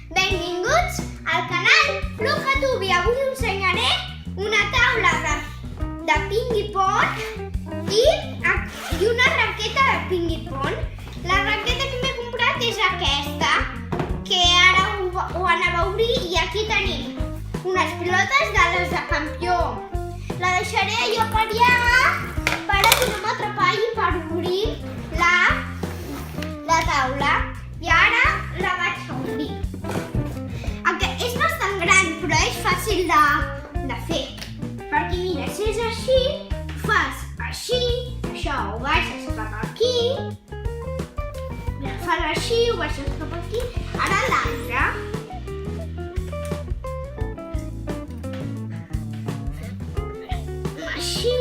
Benvinguts al canal Flucatubi. Avui us ensenyaré una taula de ping-pong i una raqueta de ping-pong. La raqueta que m'he comprat és aquesta, que ara ho anava a obrir, i aquí tenim unes pilotes de les de campió. La deixaré allò per allà perquè no m'atrapalli per obrir la taula. I ara la vaig a obrir. És bastant gran, però és fàcil de fer. Perquè mira, si és així, ho fas així, això ho baixes cap aquí, fas així, ho baixes cap aquí, ara l'altre. Així,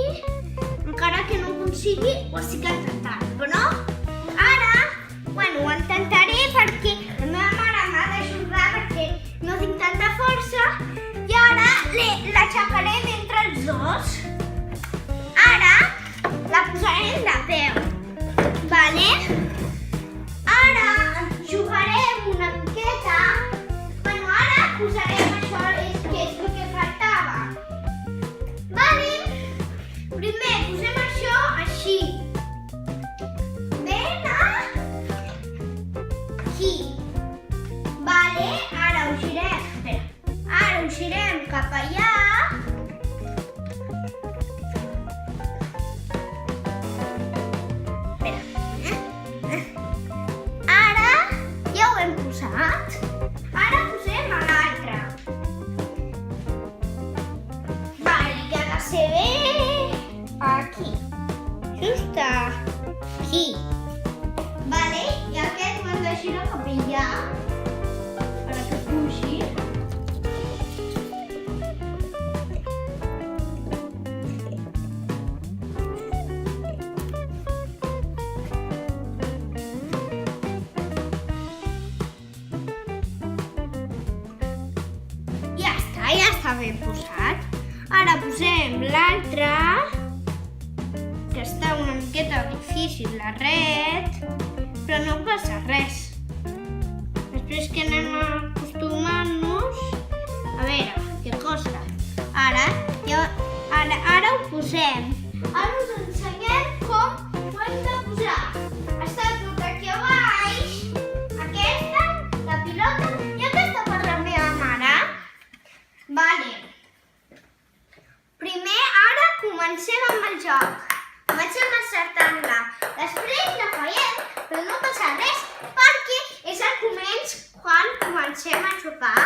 encara que no ho consigui, ho estic intentant, però ara, ho intentaré perquè la meva mare m'ha d'ajudar perquè no tinc tanta força i ara l'aixecarem entre els dos. Ara la posarem de peu, vale? Ara jugarem una miqueta. Ara posarem això, que és el que faltava. Vale? Primer posem això així. Ben aquí. Vale? Ara ho girem. Espera. Ara ho girem cap allà. Ara ja ho hem posat. Ara posem a l'altre. Vale, ja ha de ser bé aquí. Just aquí. Vale, i aquest ho hem de girar cap allà perquè pugi. Ja està ben posat. Ara posem l'altre, que està una miqueta difícil la red, però no passa res. Després que anem acostumant-nos, a veure, què costa. Ara ho posem. Ara us ensenyem com ho hem de posar. Està tot aquí a baix, aquesta, la pilota, i aquesta per la meva mare. Vale. Primer, ara comencem amb el joc. Comencem encertant-la. Després la fallem, però no passa res perquè és al començ quan comencem a jugar.